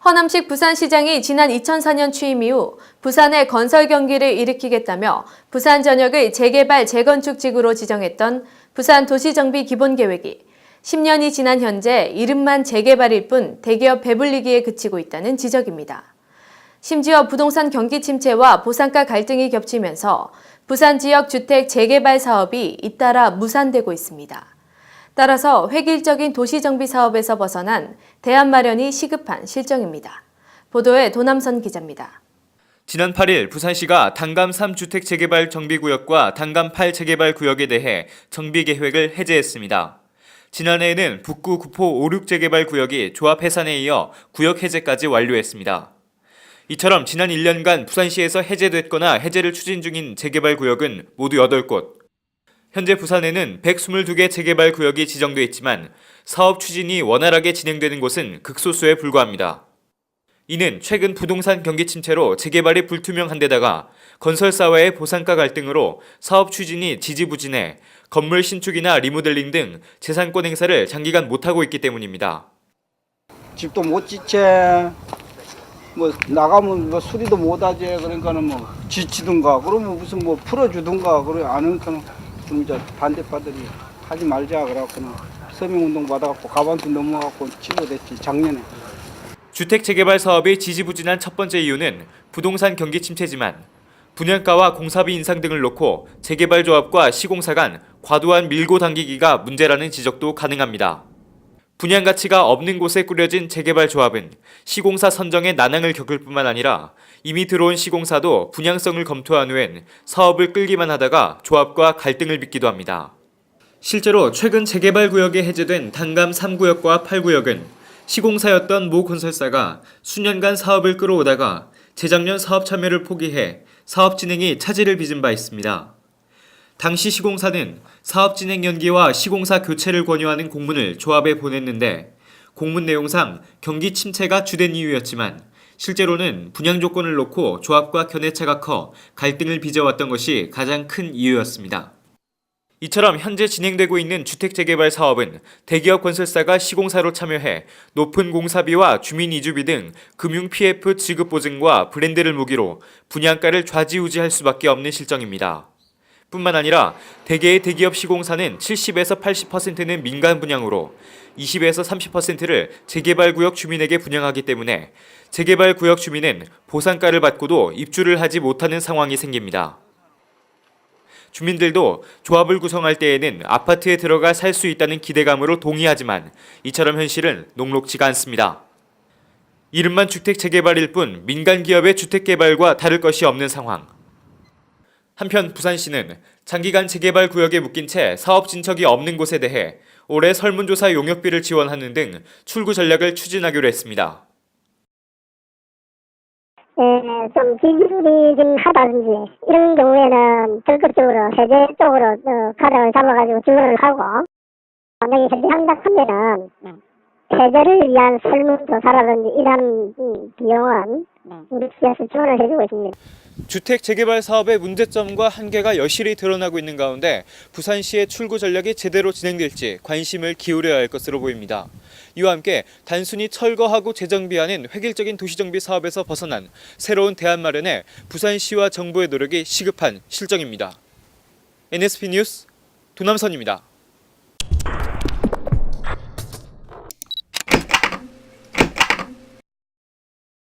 허남식 부산시장이 지난 2004년 취임 이후 부산의 건설 경기를 일으키겠다며 부산 전역을 재개발, 재건축 지구로 지정했던 부산 도시정비 기본계획이 10년이 지난 현재 이름만 재개발일 뿐 대기업 배불리기에 그치고 있다는 지적입니다. 심지어 부동산 경기 침체와 보상가 갈등이 겹치면서 부산 지역 주택 재개발 사업이 잇따라 무산되고 있습니다. 따라서 획일적인 도시정비 사업에서 벗어난 대안 마련이 시급한 실정입니다. 보도에 도남선 기자입니다. 지난 8일 부산시가 단감 3주택 재개발 정비구역과 단감 8 재개발 구역에 대해 정비 계획을 해제했습니다. 지난해에는 북구, 구포 5, 6 재개발 구역이 조합 해산에 이어 구역 해제까지 완료했습니다. 이처럼 지난 1년간 부산시에서 해제됐거나 해제를 추진 중인 재개발 구역은 모두 8곳. 현재 부산에는 122개 재개발 구역이 지정돼 있지만 사업 추진이 원활하게 진행되는 곳은 극소수에 불과합니다. 이는 최근 부동산 경기 침체로 재개발이 불투명한 데다가 건설사와의 보상가 갈등으로 사업 추진이 지지부진해 건물 신축이나 리모델링 등 재산권 행사를 장기간 못하고 있기 때문입니다. 집도 못 짓채, 나가면 수리도 못하지. 그러니까는 지치든가, 그러면 무슨 풀어주든가, 그래 안 하니까는 좀 이제 반대파들이 하지 말자 그래갖고는 서명운동 받아갖고 가반수 넘어갖고 치료됐지 작년에. 주택 재개발 사업이 지지부진한 첫 번째 이유는 부동산 경기 침체지만 분양가와 공사비 인상 등을 놓고 재개발 조합과 시공사 간 과도한 밀고 당기기가 문제라는 지적도 가능합니다. 분양 가치가 없는 곳에 꾸려진 재개발 조합은 시공사 선정에 난항을 겪을 뿐만 아니라 이미 들어온 시공사도 분양성을 검토한 후엔 사업을 끌기만 하다가 조합과 갈등을 빚기도 합니다. 실제로 최근 재개발 구역에 해제된 단감 3구역과 8구역은 시공사였던 모 건설사가 수년간 사업을 끌어오다가 재작년 사업 참여를 포기해 사업 진행이 차질을 빚은 바 있습니다. 당시 시공사는 사업 진행 연기와 시공사 교체를 권유하는 공문을 조합에 보냈는데 공문 내용상 경기 침체가 주된 이유였지만 실제로는 분양 조건을 놓고 조합과 견해차가 커 갈등을 빚어왔던 것이 가장 큰 이유였습니다. 이처럼 현재 진행되고 있는 주택 재개발 사업은 대기업 건설사가 시공사로 참여해 높은 공사비와 주민 이주비 등 금융 PF 지급 보증과 브랜드를 무기로 분양가를 좌지우지할 수밖에 없는 실정입니다. 뿐만 아니라 대개의 대기업 시공사는 70에서 80%는 민간 분양으로 20에서 30%를 재개발구역 주민에게 분양하기 때문에 재개발구역 주민은 보상가를 받고도 입주를 하지 못하는 상황이 생깁니다. 주민들도 조합을 구성할 때에는 아파트에 들어가 살 수 있다는 기대감으로 동의하지만 이처럼 현실은 녹록지가 않습니다. 이름만 주택 재개발일 뿐 민간 기업의 주택 개발과 다를 것이 없는 상황. 한편 부산시는 장기간 재개발 구역에 묶인 채 사업 진척이 없는 곳에 대해 올해 설문조사 용역비를 지원하는 등 출구 전략을 추진하기로 했습니다. 좀 지지율이 좀 하다든지 이런 경우에는 적극적으로 해제 쪽으로 가닥을 잡아가지고 지원을 하고 만약에 해제한다면은 해제를 위한 설문조사라든지 이런 비용은 우리 시에서 지원을 해주고 있습니다. 주택 재개발 사업의 문제점과 한계가 여실히 드러나고 있는 가운데 부산시의 출구 전략이 제대로 진행될지 관심을 기울여야 할 것으로 보입니다. 이와 함께 단순히 철거하고 재정비하는 획일적인 도시정비 사업에서 벗어난 새로운 대안 마련에 부산시와 정부의 노력이 시급한 실정입니다. NSP 뉴스 도남선입니다.